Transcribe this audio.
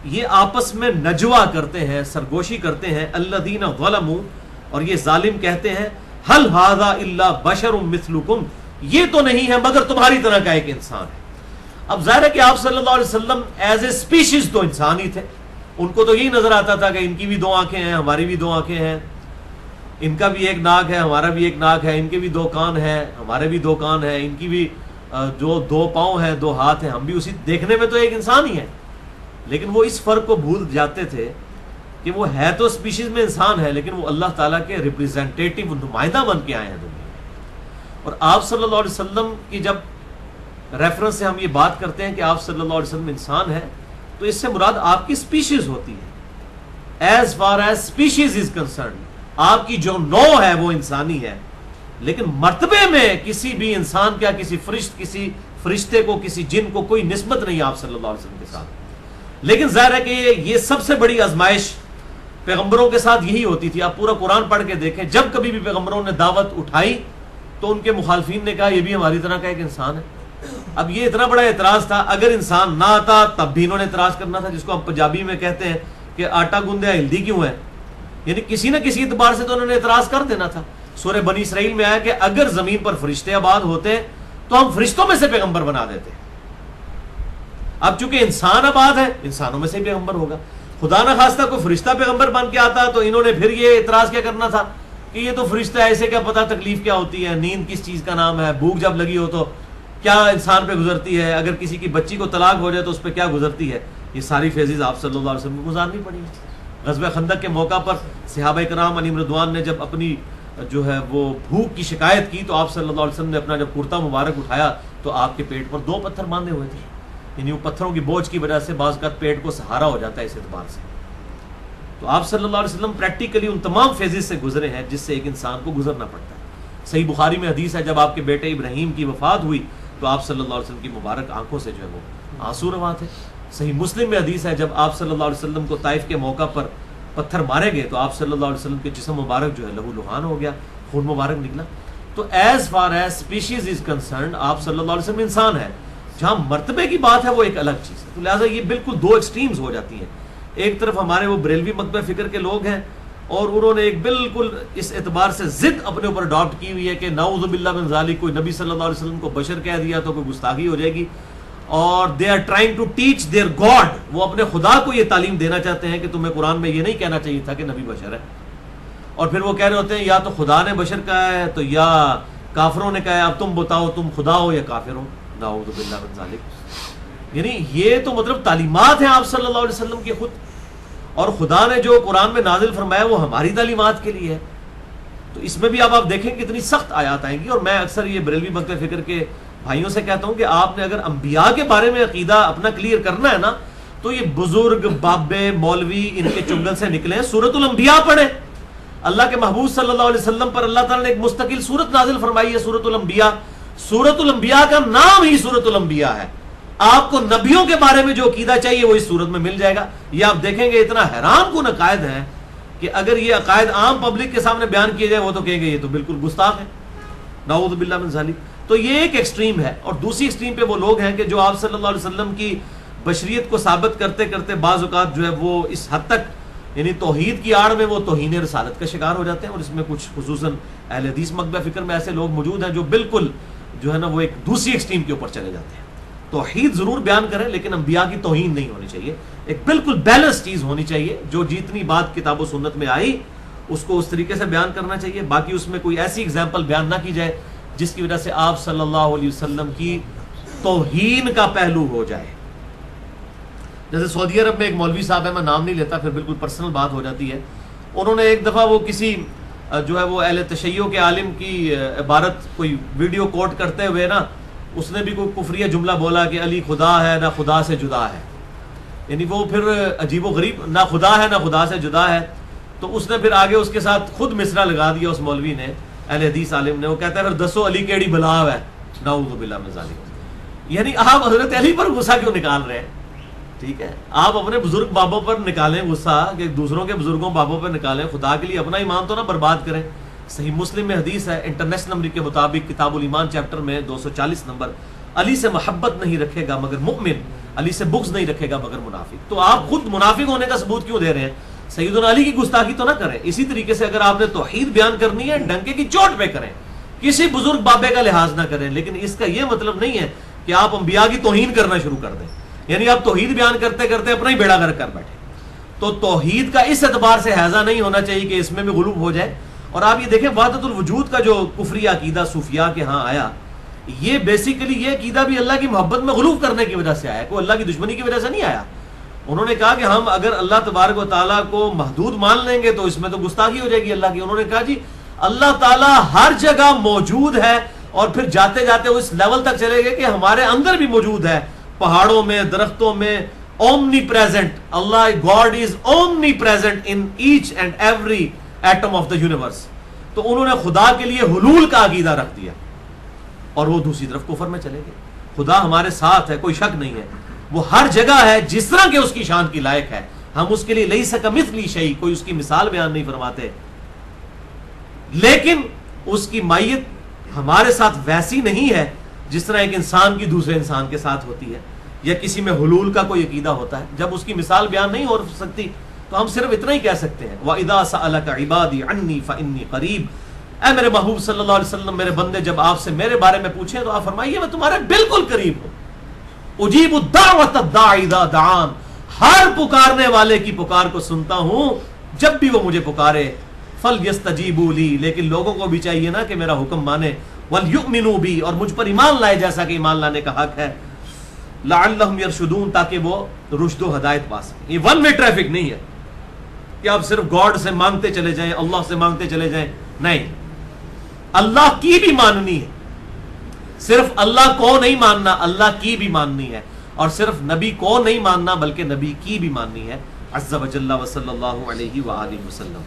یہ آپس میں نجوا کرتے ہیں، سرگوشی کرتے ہیں. الذین ظلموا، اور یہ ظالم کہتے ہیں هل هذا الا بشر مثلکم، یہ تو نہیں ہے مگر تمہاری طرح کا ایک انسان ہے. اب ظاہر ہے کہ آپ صلی اللہ علیہ وسلم ایز اے اسپیشیز تو انسان ہی تھے. ان کو تو یہی نظر آتا تھا کہ ان کی بھی 2 آنکھیں ہیں، ہماری بھی 2 آنکھیں ہیں، ان کا بھی ایک ناک ہے، ہمارا بھی ایک ناک ہے، ان کے بھی 2 کان ہیں، ہمارے بھی 2 کان ہیں، ان کی بھی جو 2 پاؤں ہیں، 2 ہاتھ ہیں، ہم بھی اسی دیکھنے میں تو ایک انسان ہی ہے. لیکن وہ اس فرق کو بھول جاتے تھے کہ وہ ہے تو اسپیشیز میں انسان ہے، لیکن وہ اللہ تعالیٰ کے ریپریزنٹیٹیو نمائندہ بن کے آئے ہیں دنیا میں. اور آپ صلی اللہ علیہ وسلم کی جب ریفرنس سے ہم یہ بات کرتے ہیں کہ آپ صلی اللہ علیہ وسلم انسان ہے، تو اس سے مراد آپ کی اسپیشیز ہوتی ہے. As far as species is concerned, آپ کی جو نوع ہے وہ انسانی ہے، لیکن مرتبے میں کسی بھی انسان کیا کسی فرشتے کو، کسی جن کو کوئی نسبت نہیں آپ صلی اللہ علیہ وسلم کے ساتھ. لیکن ظاہر ہے کہ یہ سب سے بڑی آزمائش پیغمبروں کے ساتھ یہی ہوتی تھی. آپ پورا قرآن پڑھ کے دیکھیں، جب کبھی بھی پیغمبروں نے دعوت اٹھائی تو ان کے مخالفین نے کہا یہ بھی ہماری طرح کا ایک انسان ہے. اب یہ اتنا بڑا اعتراض تھا، اگر انسان نہ آتا تب بھی انہوں نے اعتراض کرنا تھا، جس کو ہم پنجابی میں کہتے ہیں کہ آٹا گوندیا ہلدی کیوں ہے، یعنی کسی نہ کسی اعتبار سے تو انہوں نے اعتراض کر دینا تھا. سورہ بنی اسرائیل میں آیا کہ اگر زمین پر فرشتے آباد ہوتے تو ہم فرشتوں میں سے پیغمبر بنا دیتے. اب چونکہ انسان آباد ہے، انسانوں میں سے پیغمبر ہوگا. خدا نہ خواستہ کوئی فرشتہ پیغمبر بن کے آتا تو انہوں نے پھر یہ اعتراض کیا کرنا تھا کہ یہ تو فرشتہ ہے، ایسے کیا پتا تکلیف کیا ہوتی ہے، نیند کس چیز کا نام ہے، بھوک جب لگی ہو تو کیا انسان پہ گزرتی ہے، اگر کسی کی بچی کو طلاق ہو جائے تو اس پہ کیا گزرتی ہے. یہ ساری فیزز آپ صلی اللہ علیہ وسلم کو گزارنی پڑی. غزوہ خندق کے موقع پر صحابہ کرام علیہم رضوان نے جب اپنی جو ہے وہ بھوک کی شکایت کی تو آپ صلی اللہ علیہ وسلم نے اپنا جب کرتا مبارک اٹھایا تو آپ کے پیٹ پر 2 پتھر باندھے ہوئے تھے. یعنی وہ پتھروں کی بوجھ کی وجہ سے بعض اوقات پیٹ کو سہارا ہو جاتا ہے اس اعتبار سے. تو آپ صلی اللہ علیہ وسلم پریکٹیکلی ان تمام فیزز سے گزرے ہیں جس سے ایک انسان کو گزرنا پڑتا ہے. صحیح بخاری میں حدیث ہے، جب آپ کے بیٹے ابراہیم کی وفات ہوئی تو آپ صلی اللہ علیہ وسلم کی مبارک آنکھوں سے جو ہے وہ آنسو رواں تھے. صحیح مسلم میں حدیث ہے، جب آپ صلی اللہ علیہ وسلم کو طائف کے موقع پر پتھر مارے گئے تو آپ صلی اللہ علیہ وسلم کے جسم مبارک جو ہے لہو لہان ہو گیا، خون مبارک نکلا. تو as far as species is concerned آپ صلی اللہ علیہ وسلم انسان ہے. جہاں مرتبے کی بات ہے وہ ایک الگ چیز ہے. تو لہٰذا یہ بالکل 2 ایکسٹریمز ہو جاتی ہیں. ایک طرف ہمارے وہ بریلوی مکتبہ فکر کے لوگ ہیں اور انہوں نے ایک بالکل اس اعتبار سے ضد اپنے اوپر اڈاپٹ کی ہوئی ہے کہ نعوذ باللہ من ذالک، کوئی نبی صلی اللہ علیہ وسلم کو بشر کہہ دیا تو کوئی گستاخی ہو جائے گی. اور they are trying to teach their God, وہ اپنے خدا کو یہ تعلیم دینا چاہتے ہیں کہ تمہیں قرآن میں یہ نہیں کہنا چاہیے تھا کہ نبی بشر ہے. اور پھر وہ کہہ رہے ہوتے ہیں یا تو خدا نے بشر کہا ہے تو یا کافروں نے کہا ہے، اب تم بتاؤ تم خدا ہو یا کافر ہو. نعوذ باللہ من ذالک. یعنی یہ تو مطلب تعلیمات ہیں آپ صلی اللہ علیہ وسلم کی خود، اور خدا نے جو قرآن میں نازل فرمایا وہ ہماری تعلیمات کے لیے ہے. تو اس میں بھی اب آپ دیکھیں کتنی سخت آیات آئیں گی. اور میں اکثر یہ بریلوی مکتبہ فکر کے بھائیوں سے کہتا ہوں کہ آپ نے اگر انبیاء کے بارے میں عقیدہ اپنا کلیئر کرنا ہے نا تو یہ بزرگ بابے مولوی ان کے چنگل سے نکلیں، سورۃ الانبیاء پڑھیں. اللہ کے محبوب صلی اللہ علیہ وسلم پر اللہ تعالیٰ نے ایک مستقل سورت نازل فرمائی ہے، سورۃ الانبیاء. سورۃ الانبیاء کا نام ہی سورۃ الانبیاء ہے. آپ کو نبیوں کے بارے میں جو عقیدہ چاہیے وہ اس صورت میں مل جائے گا. یہ آپ دیکھیں گے اتنا حیران کن عقائد ہیں کہ اگر یہ عقائد عام پبلک کے سامنے بیان کیے جائے وہ تو کہیں گے یہ تو بالکل گستاخ ہے، نعوذ باللہ من ذالک. تو یہ ایک ایکسٹریم ہے. اور دوسری ایکسٹریم پہ وہ لوگ ہیں کہ جو آپ صلی اللہ علیہ وسلم کی بشریت کو ثابت کرتے کرتے بعض اوقات جو ہے وہ اس حد تک یعنی توحید کی آڑ میں وہ توہین رسالت کا شکار ہو جاتے ہیں. اور اس میں کچھ خصوصاً اہل حدیث مکتبہ فکر میں ایسے لوگ موجود ہیں جو بالکل جو ہے نا وہ ایک دوسری ایکسٹریم کے اوپر چلے جاتے ہیں. توحید ضرور بیان کریں لیکن انبیاء کی توہین نہیں ہونی چاہیے. ایک بالکل بیلنس چیز ہونی چاہیے، جو جتنی بات کتاب و سنت میں آئی اس کو اس طریقے سے بیان کرنا چاہیے. باقی اس میں کوئی ایسی اگزامپل بیان نہ کی جائے جس کی وجہ سے آپ صلی اللہ علیہ وسلم کی توہین کا پہلو ہو جائے. جیسے سعودی عرب میں ایک مولوی صاحب ہے، میں نام نہیں لیتا پھر بالکل پرسنل بات ہو جاتی ہے. انہوں نے ایک دفعہ وہ کسی جو ہے وہ اہل تشیع کے عالم کی عبارت کوئی ویڈیو کوٹ کرتے ہوئے نا اس نے بھی کوئی کفریہ جملہ بولا کہ علی خدا ہے نہ خدا سے جدا ہے. یعنی وہ پھر عجیب و غریب، نہ خدا ہے نہ خدا سے جدا ہے. تو اس نے پھر آگے اس کے ساتھ خود مصرع لگا دیا اس مولوی نے، اہل حدیث عالم نے. وہ کہتا ہے پھر دسو علی کیڑی بلاو ہے، نعوذ باللہ من ذالک. یعنی آپ حضرت علی پر غصہ کیوں نکال رہے ہیں؟ ٹھیک ہے، آپ اپنے بزرگ بابوں پر نکالیں غصہ کہ دوسروں کے بزرگوں بابوں پر نکالیں، خدا کے لیے اپنا ایمان تو نہ برباد کریں. صحیح مسلم میں حدیث ہے انٹرنیشنل نمبر کے مطابق کتاب الایمان چیپٹر میں 240 نمبر، علی سے محبت نہیں رکھے گا مگر مؤمن علی سے بغض نہیں رکھے گا مگر منافق. تو آپ خود منافق ہونے کا ثبوت کیوں دے رہے ہیں؟ سیدنا علی کی گستاخی تو نہ کریں. اسی طریقے سے اگر آپ نے توحید بیان کرنی ہے ڈنکے کی چوٹ پہ کریں, کسی بزرگ بابے کا لحاظ نہ کریں, لیکن اس کا یہ مطلب نہیں ہے کہ آپ انبیاء کی توہین کرنا شروع کر دیں, یعنی آپ توحید بیان کرتے کرتے اپنا ہی بیڑا غرق کر بیٹھے. تو توحید کا اس اعتبار سے حیضہ نہیں ہونا چاہیے کہ اس میں بھی غلوب ہو جائے. اور آپ یہ دیکھیں وحدت الوجود کا جو کفری عقیدہ صوفیاء کے ہاں آیا, یہ بیسیکلی یہ عقیدہ بھی اللہ کی محبت میں غلوب کرنے کی وجہ سے آیا, کوئی اللہ کی دشمنی کی وجہ سے نہیں آیا. انہوں نے کہا کہ ہم اگر اللہ تبارک و تعالیٰ کو محدود مان لیں گے تو اس میں تو گستاخی ہو جائے گی اللہ کی. انہوں نے کہا جی اللہ تعالیٰ ہر جگہ موجود ہے, اور پھر جاتے جاتے وہ اس لیول تک چلے گئے کہ ہمارے اندر بھی موجود ہے, پہاڑوں میں, درختوں میں, اومنی پریزنٹ. اللہ God is omnipresent in each and every atom of the universe. تو انہوں نے خدا کے لیے حلول کا عقیدہ رکھ دیا اور وہ دوسری طرف کفر میں چلے گئے. خدا ہمارے ساتھ ہے, کوئی شک نہیں ہے, وہ ہر جگہ ہے جس طرح کہ اس کی شان کی لائق ہے. ہم اس کے لیے لیس کمثلہ شیء, کوئی اس کی مثال بیان نہیں فرماتے, لیکن اس کی مائیت ہمارے ساتھ ویسی نہیں ہے جس طرح ایک انسان کی دوسرے انسان کے ساتھ ہوتی ہے, یا کسی میں حلول کا کوئی عقیدہ ہوتا ہے. جب اس کی مثال بیان نہیں ہو سکتی تو ہم صرف اتنا ہی کہہ سکتے ہیں وَإِذَا سَأَلَكَ عِبَادِي عَنِّي فَإِنِّي قَرِيبٌ. اے میرے محبوب صلی اللہ علیہ وسلم, میرے بندے جب آپ سے میرے بارے میں پوچھیں تو آپ فرمائیے میں تمہارے بالکل قریب ہوں. اجیب الدعوۃ الداعی اذا دعان, ہر پکارنے والے کی پکار کو سنتا ہوں جب بھی وہ مجھے پکارے. فَلْيَسْتَجِيبُوا لِي, لیکن لوگوں کو بھی چاہیے نا کہ میرا حکم مانے. وَلْيُؤْمِنُوا بِي, اور مجھ پر ایمان لائے جیسا کہ ایمان لانے کا حق ہے. لَعَلَّهُمْ يَرْشُدُونَ, تاکہ وہ رشد و ہدایت پا سکیں. یہ ون وے ٹریفک نہیں ہے کہ آپ صرف گاڈ سے مانگتے چلے جائیں, اللہ سے مانگتے چلے جائیں. نہیں, اللہ کی بھی ماننی ہے, صرف اللہ کو نہیں ماننا, اللہ کی بھی ماننی ہے. اور صرف نبی کو نہیں ماننا بلکہ نبی کی بھی ماننی ہے. عز و جل و صلی اللہ علیہ وآلہ وسلم.